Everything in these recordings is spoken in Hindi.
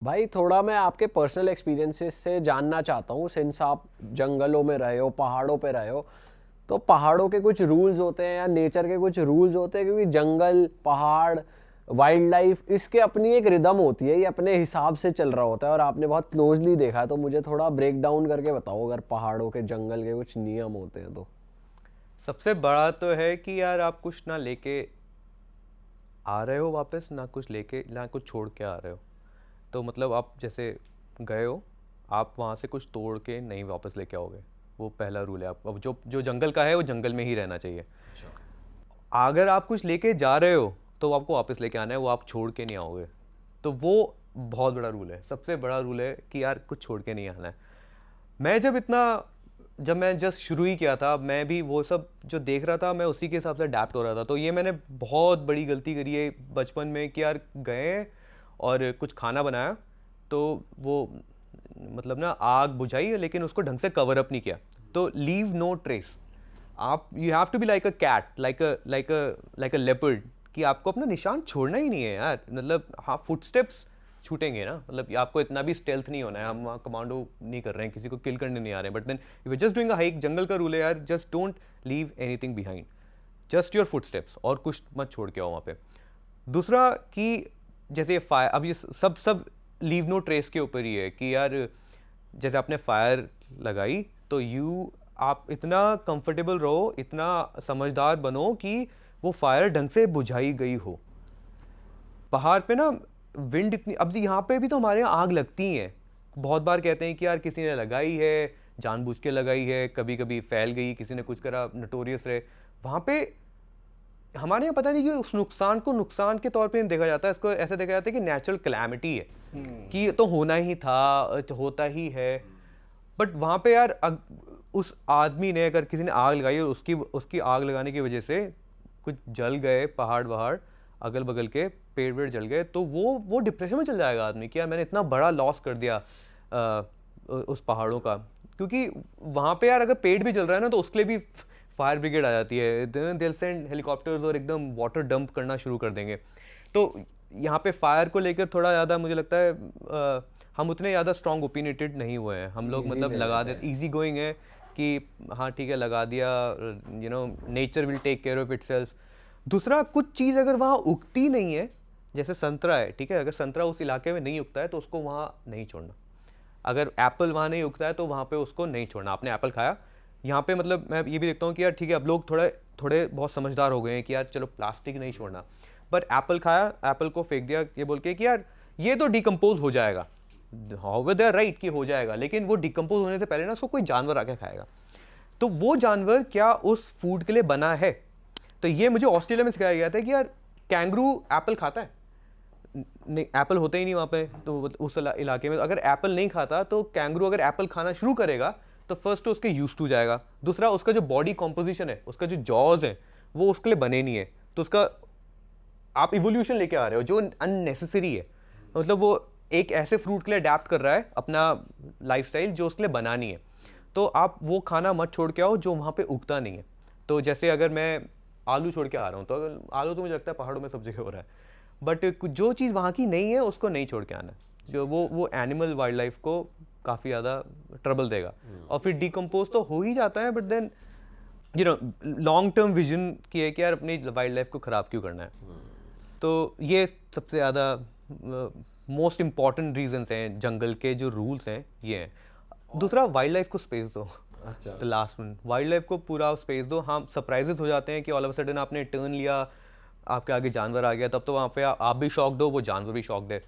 भाई थोड़ा मैं आपके पर्सनल एक्सपीरियंसेस से जानना चाहता हूँ, सिंस आप जंगलों में रहे हो, पहाड़ों पे रहे हो। तो पहाड़ों के कुछ रूल्स होते हैं या नेचर के कुछ रूल्स होते हैं, क्योंकि जंगल, पहाड़, वाइल्ड लाइफ, इसके अपनी एक रिदम होती है, ये अपने हिसाब से चल रहा होता है और आपने बहुत क्लोजली देखा है। तो मुझे थोड़ा ब्रेक डाउन करके बताओ, अगर पहाड़ों के, जंगल के कुछ नियम होते हैं तो। सबसे बड़ा तो है कि यार आप कुछ ना लेके आ रहे हो वापस, ना कुछ लेके ना कुछ छोड़ के आ रहे हो। तो मतलब आप जैसे गए हो, आप वहाँ से कुछ तोड़ के नहीं वापस लेके आओगे। वो पहला रूल है। आप अब जो जो जंगल का है वो जंगल में ही रहना चाहिए। अगर आप कुछ लेके जा रहे हो तो आपको वापस लेके आना है, वो आप छोड़ के नहीं आओगे। तो वो बहुत बड़ा रूल है, सबसे बड़ा रूल है कि यार कुछ छोड़ के नहीं आना है। मैं जब मैं जस्ट शुरू ही किया था, मैं भी वो सब जो देख रहा था मैं उसी के हिसाब से अडेप्ट हो रहा था। तो ये मैंने बहुत बड़ी गलती करी है बचपन में कि यार गए और कुछ खाना बनाया, तो वो मतलब ना आग बुझाई है लेकिन उसको ढंग से कवर अप नहीं किया। तो लीव नो ट्रेस। आप you have to be like a cat, like a leopard, कि आपको अपना निशान छोड़ना ही नहीं है यार। मतलब हाँ, फुटस्टेप्स छूटेंगे ना, मतलब आपको इतना भी स्टेल्थ नहीं होना है। हम वहाँ कमांडो नहीं कर रहे हैं, किसी को किल करने नहीं आ रहे हैं, but then if you just doing a hike, जंगल का रूल है यार, just don't leave anything behind, just your footsteps, और कुछ मत छोड़ के आओ वहाँ पे। दूसरा कि जैसे फायर, अब ये सब सब लीव नो ट्रेस के ऊपर ही है कि यार जैसे आपने फायर लगाई तो आप इतना कंफर्टेबल रहो, इतना समझदार बनो कि वो फायर ढंग से बुझाई गई हो। पहाड़ पे ना विंड इतनी, अब यहाँ पे भी तो हमारे यहाँ आग लगती हैं। बहुत बार कहते हैं कि यार किसी ने लगाई है, जानबूझ के लगाई है, कभी कभी फैल गई, किसी ने कुछ करा, नटोरियस रहे। वहाँ पे हमारे यहाँ पता नहीं कि उस नुकसान को नुकसान के तौर पे नहीं देखा जाता है, इसको ऐसे देखा जाता है कि नेचुरल कैलामिटी है, कि ये तो होना ही था, होता ही है। बट वहाँ पे यार उस आदमी ने, अगर किसी ने आग लगाई और उसकी उसकी आग लगाने की वजह से कुछ जल गए, पहाड़ वहाड़ अगल बगल के पेड़ वेड़ जल गए, तो वो डिप्रेशन में चल जाएगा आदमी कि यार मैंने इतना बड़ा लॉस कर दिया उस पहाड़ों का। क्योंकि वहाँ पे यार अगर पेड़ भी जल रहा है ना तो उसके लिए भी फायर ब्रिगेड आ जाती है, दिल सेंड हेलीकॉप्टर्स और एकदम वाटर डंप करना शुरू कर देंगे। तो यहाँ पे फायर को लेकर थोड़ा ज़्यादा मुझे लगता है हम उतने ज़्यादा स्ट्रॉन्ग ओपिनियटेड नहीं हुए हैं। हम लोग इजी मतलब ले लगा लेते देते, हैं। इजी गोइंग है कि हाँ ठीक है लगा दिया, nature will take care of itself. दूसरा, कुछ चीज़ अगर वहाँ उगती नहीं है, जैसे संतरा है, ठीक है, अगर संतरा उस इलाके में नहीं उगता है तो उसको वहाँ नहीं छोड़ना। अगर एप्पल वहाँ नहीं उगता है तो वहाँ पे उसको नहीं छोड़ना। आपने एप्पल खाया यहाँ पे, मतलब मैं ये भी देखता हूँ कि यार ठीक है अब लोग थोड़े थोड़े बहुत समझदार हो गए हैं कि यार चलो प्लास्टिक नहीं छोड़ना। बट एप्पल खाया, एप्पल को फेंक दिया ये बोल के कि यार ये तो डिकम्पोज हो जाएगा। हाउ दे राइट कि हो जाएगा, लेकिन वो डिकम्पोज होने से पहले ना उसको कोई जानवर आके खाएगा। तो वो जानवर क्या उस फूड के लिए बना है? तो ये मुझे ऑस्ट्रेलिया में सिखाया गया था कि यार कैंगरू एप्पल खाता है। नहीं, एप्पल होता ही नहीं वहाँ पे, तो उस इलाके में अगर एप्पल नहीं खाता तो कैंगरू अगर एप्पल खाना शुरू करेगा तो फर्स्ट तो उसके यूज टू जाएगा, दूसरा उसका जो बॉडी कॉम्पोजिशन है, उसका जो जॉज है वो उसके लिए बने नहीं है। तो उसका आप इवोल्यूशन लेके आ रहे हो जो अननेसेसरी है। मतलब वो एक ऐसे फ्रूट के लिए अडेप्ट कर रहा है अपना लाइफस्टाइल जो उसके लिए बना नहीं है। तो आप वो खाना मत छोड़ के आओ जो वहाँ पे उगता नहीं है। तो जैसे अगर मैं आलू छोड़ के आ रहा हूँ, तो अगर आलू तो मुझे लगता है पहाड़ों में सब जगह हो रहा है, बट जो चीज़ वहाँ की नहीं है उसको नहीं छोड़ के आना। जो वो एनिमल वाइल्ड लाइफ को काफ़ी ज़्यादा ट्रबल देगा। और फिर डिकम्पोज तो हो ही जाता है, but then long term vision की है कि यार अपनी वाइल्ड लाइफ को ख़राब क्यों करना है। तो ये सबसे ज़्यादा मोस्ट इंपॉर्टेंट रीजंस हैं, जंगल के जो रूल्स हैं ये हैं। दूसरा, वाइल्ड लाइफ को स्पेस दो। अच्छा। The last one, wild life को पूरा स्पेस दो। हाँ, सरप्राइजेस हो जाते हैं कि ऑल ऑफ सडन आपने टर्न लिया, आपके आगे जानवर आ गया, तब तो वहाँ पे आप भी शॉक्ड हो, वो जानवर भी शॉक्ड है।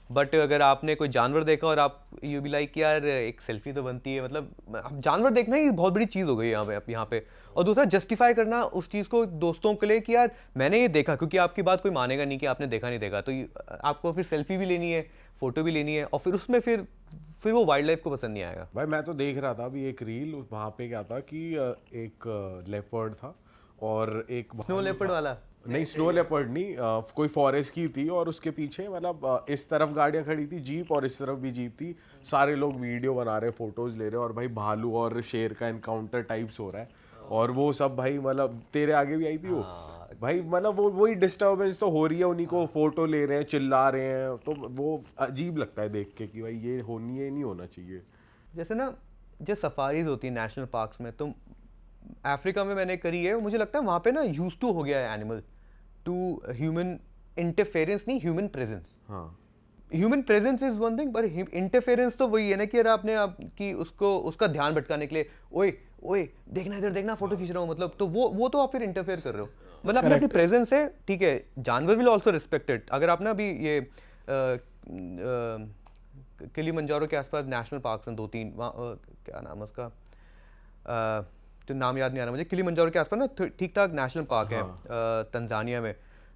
बट अगर आपने कोई जानवर देखा और आप यू बी लाइक यार एक सेल्फी तो बनती है, मतलब अब जानवर देखना ही बहुत बड़ी चीज़ हो गई है यहाँ पे। और दूसरा, जस्टिफाई करना उस चीज़ को दोस्तों के लिए कि यार मैंने ये देखा, क्योंकि आपकी बात कोई मानेगा नहीं कि आपने देखा नहीं देखा। तो आपको फिर सेल्फी भी लेनी है, फोटो भी लेनी है, और फिर उसमें फिर वो वाइल्ड लाइफ को पसंद नहीं आएगा। भाई मैं तो देख रहा था अभी एक रील, वहाँ पे क्या था कि एक लेपर्ड था और एक स्नो भालू लेपर्ड था। वाला। नहीं, स्नो लेपर्ड नहीं, कोई फॉरेस्ट की थी और उसके पीछे मतलब इस तरफ गाड़ियां खड़ी थी जीप और इस तरफ भी जीप थी। सारे लोग वीडियो बना रहे, फोटोज ले रहे, और भाई भालू और शेर का एनकाउंटर टाइप्स हो रहा है। और वो सब भाई मतलब तेरे आगे भी आई थी वो। भाई मतलब वो वही डिस्टरबेंस तो हो रही है, उन्हीं को फोटो ले रहे हैं, चिल्ला रहे हैं, तो वो अजीब लगता है देख के कि भाई ये होनी है, नहीं होना चाहिए। जैसे ना जो सफारीज होती है नेशनल पार्क्स में, तो अफ्रीका में मैंने करी है, मुझे लगता है वहाँ पे ना यूज टू हो गया है एनिमल टू ह्यूमन इंटरफेरेंस, नहीं ह्यूमन प्रेजेंस। हाँ human presence is one thing, पर इंटरफेरेंस तो वही है ना कि यार आपने आपकी उसको उसका ध्यान भटकाने के लिए, ओए ओए देखना इधर देखना, फोटो खींच रहा हूँ, मतलब तो वो तो आप फिर इंटरफेयर कर रहे हो। मतलब अपनी प्रेजेंस है, ठीक है, जानवर विल आल्सो रिस्पेक्ट इट। अगर आप ना अभी ये किलिमंजारो के आसपास नेशनल पार्क हैं 2-3, वहाँ क्या नाम है उसका, तो नाम याद नहीं आ रहा मुझे, किलिमंजारो के आसपास ना ठीक ठाक नेशनल पार्क है तंजानिया में,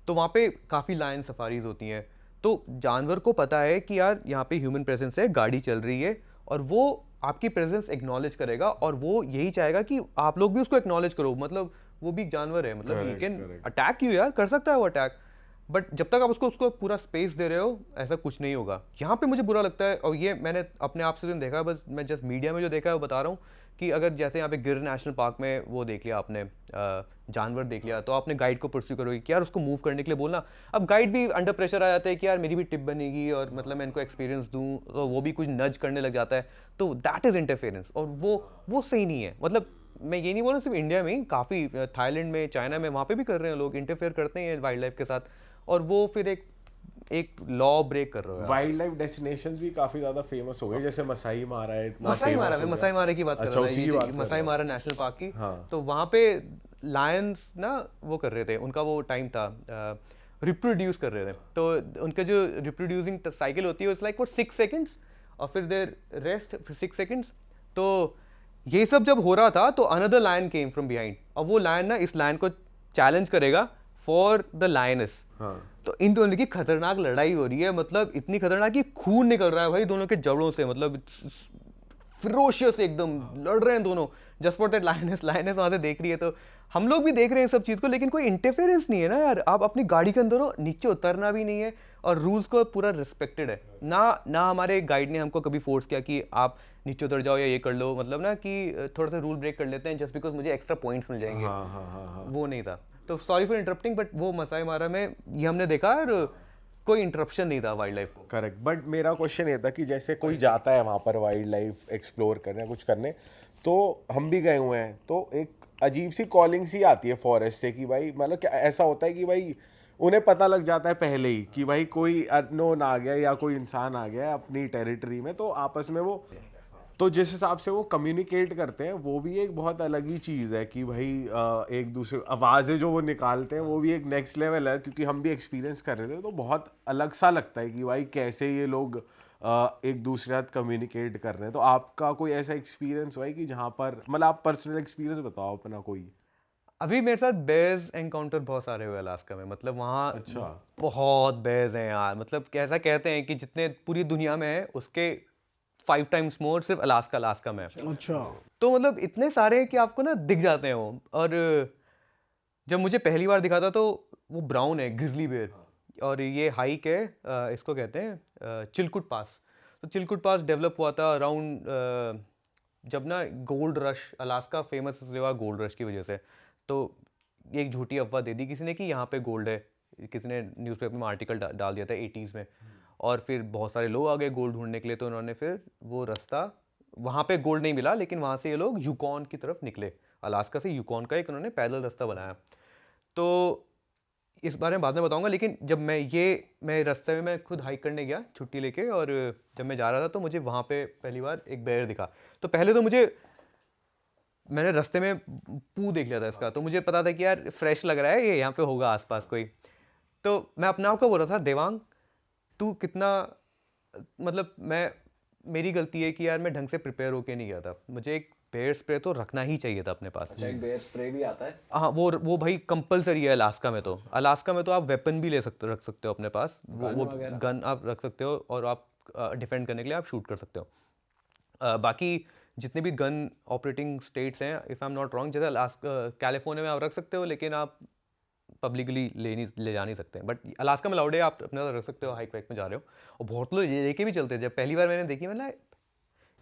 तो वहाँ पे काफ़ी लायन सफारीज होती हैं। तो जानवर को पता है कि यार यहाँ पे ह्यूमन प्रेजेंस है, गाड़ी चल रही है, और वो आपकी प्रेजेंस एक्नॉलेज करेगा, और वो यही चाहेगा कि आप लोग भी उसको एक्नॉलेज करो। मतलब वो भी एक जानवर है, मतलब ही कैन अटैक यू, यार कर सकता है वो अटैक, बट जब तक आप उसको उसको पूरा स्पेस दे रहे हो ऐसा कुछ नहीं होगा। यहाँ पे मुझे बुरा लगता है, और ये मैंने अपने आप से दिन देखा है, बस मैं जस्ट मीडिया में जो देखा है वो बता रहा हूँ, कि अगर जैसे यहाँ पे गिर नेशनल पार्क में वो देख लिया आपने, जानवर देख लिया, तो आपने गाइड को परस्यू करोगे कि यार उसको मूव करने के लिए बोलना। अब गाइड भी अंडर प्रेशर आ जाता है कि यार मेरी भी टिप बनेगी, और मतलब मैं इनको एक्सपीरियंस दूँ, तो वो भी कुछ नज करने लग जाता है, तो दैट इज़ इंटरफेरेंस, और वो सही नहीं है। मतलब मैं ये नहीं बोल रहा सिर्फ इंडिया में ही, काफ़ी थाईलैंड में, चाइना में, वहाँ पे भी कर रहे हैं लोग, इंटरफेयर करते हैं वाइल्ड लाइफ के साथ, और वो फिर एक लॉ ब्रेक कर रहे हो। वाइल्ड लाइफ डेस्टिनेशंस भी काफी ज्यादा फेमस हो गए, जैसे मसाई मारा है, इतना मसाई मारा, फेमस मैं हो मसाई गया। मारा की बात कर अच्छा, रहा था, उसी की बात कर मसाई रहा मारा नेशनल पार्क की। हाँ। तो वहाँ पे लायंस ना वो कर रहे थे, उनका वो टाइम था, रिप्रोड्यूस कर रहे थे, तो उनका जो रिप्रोड्यूसिंग साइकिल होती है इट्स लाइक फॉर 6 सेकंड्स, और फिर देर रेस्ट फिर 6 सेकंड्स। तो ये सब जब हो रहा था तो another lion came from behind, और वो लायन ना इस लायन को चैलेंज करेगा फॉर द लायनेस। हाँ। तो इन दोनों की खतरनाक लड़ाई हो रही है, मतलब इतनी खतरनाक कि खून निकल रहा है भाई दोनों के जबड़ों से, मतलब फिरोशियस एकदम लड़ रहे हैं दोनों, just for that lioness. Lioness वहां से देख रही है, तो हम लोग भी देख रहे हैं सब चीज को, लेकिन कोई इंटरफेरेंस नहीं है ना यार। आप अपनी गाड़ी के अंदर हो, नीचे उतरना भी नहीं है, और रूल्स को पूरा रिस्पेक्टेड है ना हमारे गाइड ने हमको कभी फोर्स किया कि आप नीचे उतर जाओ या ये कर लो, मतलब ना कि थोड़ा सा रूल ब्रेक कर लेते हैं जस्ट बिकॉज मुझे एक्स्ट्रा पॉइंट्स मिल जाएंगे। हाँ हाँ हाँ हाँ। वो नहीं था। तो सॉरी फॉर इंटरप्टिंग, बट वो मसाई मारा में ये हमने देखा, और कोई इंटरप्शन नहीं था वाइल्ड लाइफ को। करेक्ट, बट मेरा क्वेश्चन ये था कि जैसे कोई जाता है वहाँ पर वाइल्ड लाइफ एक्सप्लोर करने, कुछ करने, तो हम भी गए हुए हैं, तो एक अजीब सी कॉलिंग सी आती है फॉरेस्ट से कि भाई, मतलब क्या ऐसा होता है कि भाई उन्हें पता लग जाता है पहले ही कि भाई कोई अननोन आ गया या कोई इंसान आ गया है अपनी टेरिटरी में, तो आपस में वो, तो जिस हिसाब से वो कम्युनिकेट करते हैं वो भी एक बहुत अलग ही चीज़ है कि भाई एक दूसरे आवाज़ें जो वो निकालते हैं वो भी एक नेक्स्ट लेवल है, क्योंकि हम भी एक्सपीरियंस कर रहे थे, तो बहुत अलग सा लगता है कि भाई कैसे ये लोग एक दूसरे साथ कम्युनिकेट कर रहे हैं। तो आपका कोई ऐसा एक्सपीरियंस हुआ है कि जहाँ पर, मतलब आप पर्सनल एक्सपीरियंस बताओ अपना कोई। अभी मेरे साथ बेयर्स एनकाउंटर बहुत सारे हुए अलास्का में, मतलब वहाँ अच्छा। बहुत बेयर्स हैं यार, मतलब कैसा कहते हैं कि जितने पूरी दुनिया में है उसके 5 टाइम्स मोर सिर्फ अलास्का में है। अच्छा। तो मतलब इतने सारे हैं कि आपको ना दिख जाते हैं वो। और जब मुझे पहली बार दिखा था तो वो ब्राउन है, ग्रिजली बेयर, और ये हाइक है, इसको कहते हैं चिलकुट पास। तो चिलकुट पास डेवलप हुआ था अराउंड जब ना गोल्ड रश, अलास्का फेमस हुआ गोल्ड रश की वजह से। तो एक झूठी अफवाह दे दी किसी ने कि यहाँ पे गोल्ड है, किसी ने न्यूज़पेपर में आर्टिकल डाल दिया था 80s में, और फिर बहुत सारे लोग आ गए गोल्ड ढूंढने के लिए, तो उन्होंने फिर वो रास्ता, वहाँ पे गोल्ड नहीं मिला, लेकिन वहाँ से ये लोग यूकॉन की तरफ निकले, अलास्का से यूकॉन का एक उन्होंने पैदल रास्ता बनाया। तो इस बारे में बाद में बताऊंगा, लेकिन जब मैं रास्ते में मैं खुद हाइक करने गया छुट्टी लेके, और जब मैं जा रहा था तो मुझे वहाँ पे पहली बार एक बेयर दिखा। तो पहले तो मैंने रास्ते में पू देख लिया था इसका, तो मुझे पता था कि यार फ्रेश लग रहा है ये, यहाँ पे होगा आसपास कोई। तो मैं अपने आप को बोल रहा था, देवांग तू कितना, मतलब मेरी गलती है कि यार मैं ढंग से प्रिपेयर होके नहीं गया था, मुझे एक बेयर स्प्रे तो रखना ही चाहिए था अपने पास। अच्छा, एक बेयर स्प्रे भी आता है? हाँ, वो भाई कंपलसरी है अलास्का में। तो अलास्का में तो आप वेपन भी रख सकते हो अपने पास, वो गन आप रख सकते हो, और आप डिफेंड करने के लिए आप शूट कर सकते हो। बाकी जितने भी गन ऑपरेटिंग स्टेट्स हैं, if I am not wrong, जैसे कैलिफोर्निया में आप रख सकते हो, लेकिन आप पब्लिकली ले जा नहीं सकते, बट अलास्का में अलाउड है, आप अपने साथ रख सकते हो, हाइक वाइक में जा रहे हो। और बहुत लोग ये लेके भी चलते हैं। जब पहली बार मैंने देखी, मैंने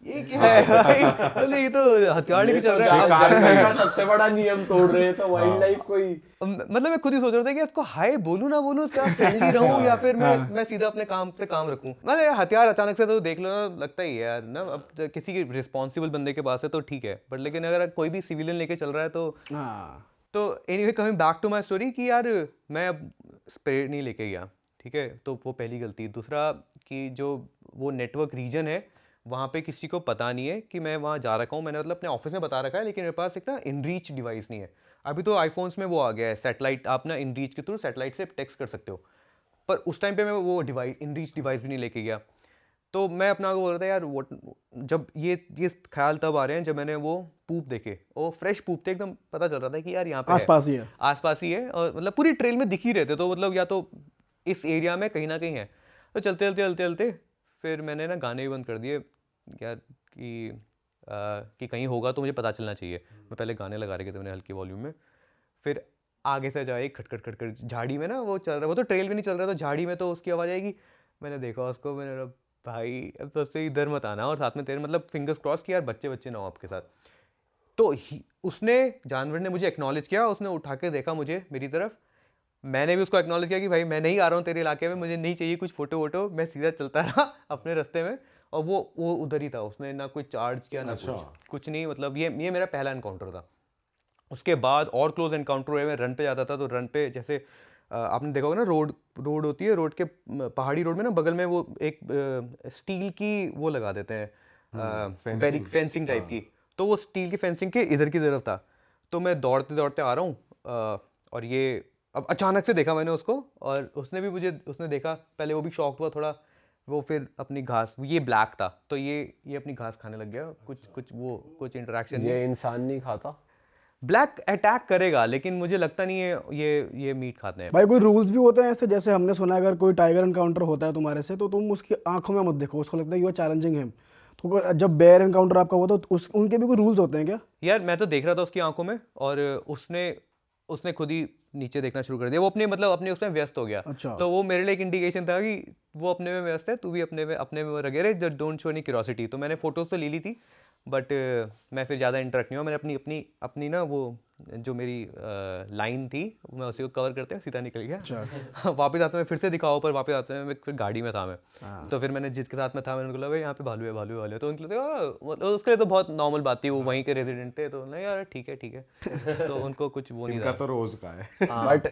ये क्या है भाई, मतलब ये तो हथियार लेके चल रहा है जंगल का सबसे बड़ा नियम तोड़ रहे हैं तो वाइल्ड लाइफ कोई मतलब मैं खुद ही सोच रहा था कि इसको हाय बोलूं ना बोलूं, उसका फ्रेंडली रहूं या फिर मैं सीधा अपने काम से काम रखूं। मतलब हथियार अचानक से तो देख लो ना, लगता ही है यार ना, अब किसी के रिस्पॉन्सिबल बंदे के पास है तो ठीक है, बट लेकिन अगर कोई भी सिविलियन लेके चल रहा है तो anyway coming back to my story कि यार मैं अब स्प्रे नहीं लेके गया, ठीक है, तो वो पहली गलती। दूसरा कि जो वो नेटवर्क रीजन है वहाँ पे किसी को पता नहीं है कि मैं वहाँ जा रखा हूँ। मैंने मतलब अपने ऑफिस में बता रखा है, लेकिन मेरे पास एक ना इनरीच डिवाइस नहीं है। अभी तो आईफोन्स में वो आ गया है सैटेलाइट, आप ना इनरीच के थ्रू सैटेलाइट से टेक्स्ट कर सकते हो, पर उस टाइम पे मैं वो डिवाइस इनरीच डिवाइस भी नहीं लेके गया। तो मैं अपना को बोल रहा था यार वो, जब ये ख्याल तब आ रहे हैं जब मैंने वो पूप देखे, वो फ्रेश पूप थे एकदम, पता चल रहा था कि यार यहाँ पे आसपास ही है, आसपास ही है, और मतलब पूरी ट्रेल में दिख ही रहे थे, तो मतलब या तो इस एरिया में कहीं ना कहीं है। तो चलते चलते चलते चलते फिर मैंने ना गाने भी बंद कर दिए यार कि कहीं होगा तो मुझे पता चलना चाहिए। मैं पहले गाने लगा रखे थे मैंने हल्की वॉल्यूम में, फिर आगे से जाए खटखट खटखट झाड़ी में ना वो चल रहा, वो तो ट्रेल भी नहीं चल रहा, तो झाड़ी में तो उसकी आवाज़ आएगी। मैंने देखा उसको, मैंने बोला भाई अब तो उससे इधर मत आना, और साथ में तेरे मतलब फिंगर्स क्रॉस कि यार बच्चे बच्चे ना हो आपके साथ। तो उसने, जानवर ने मुझे एक्नॉलेज किया, उसने उठा के देखा मुझे मेरी तरफ, मैंने भी उसको एक्नॉलेज किया कि भाई मैं नहीं आ रहा हूँ तेरे इलाके में, मुझे नहीं चाहिए कुछ फोटो वोटो। मैं सीधा चलता रहा अपने रास्ते में, और वो उधर ही था, उसने ना कोई चार्ज किया ना कुछ नहीं। मतलब ये मेरा पहला एनकाउंटर था। उसके बाद और क्लोज एनकाउंटर हुए, मैं रन पे जाता था तो रन पे जैसे आपने देखा होगा ना, रोड होती है, रोड के पहाड़ी रोड में ना बगल में वो एक स्टील की वो लगा देते हैं फेंसिंग टाइप की, तो वो स्टील की फेंसिंग के इधर की तरफ था। तो मैं दौड़ते दौड़ते आ रहा हूँ और ये अब अचानक से देखा मैंने उसको, और उसने देखा, पहले वो भी शॉक हुआ थोड़ा, वो फिर अपनी घास, ये ब्लैक था तो ये अपनी घास खाने लग गया, कुछ इंटरेक्शन। ये इंसान नहीं खाता, ब्लैक अटैक करेगा लेकिन मुझे लगता नहीं है ये मीट खाते हैं। भाई कोई रूल्स भी होते हैं ऐसे, जैसे हमने सुना है अगर कोई टाइगर एनकाउंटर होता है तुम्हारे से तो तुम उसकी आंखों में मत देखो, उसको लगता है ये चैलेंजिंग है। तो जब बेयर एनकाउंटर आपका हुआ तो उनके भी कोई रूल्स होते हैं क्या? यार मैं तो देख रहा था उसकी आंखों में, और उसने खुद ही नीचे देखना शुरू कर दिया, वो अपने उसमें व्यस्त हो गया। अच्छा। तो वो मेरे लिए एक इंडिकेशन था कि वो अपने में व्यस्त है, तू भी अपने में लगे रहे, डोंट शो एनी क्यूरियोसिटी। तो मैंने फोटोज तो ली थी, बट मैं फिर ज़्यादा इंटरेक्ट नहीं हुआ। मैंने अपनी ना वो जो मेरी लाइन थी मैं उसी को कवर करते हैं सीधा निकल गया। वापस आते में फिर से दिखाओ, पर वापस आते में फिर गाड़ी में था मैं। तो फिर मैंने जिसके साथ में था मैंने बोला भाई यहाँ पे भालू है, तो उनके लिए मतलब उसके लिए तो बहुत नॉर्मल बात थी, वो वहीं के रेजिडेंट थे, तो नहीं यार ठीक है तो उनको कुछ वो नहीं इनका था। तो रोज का है। बट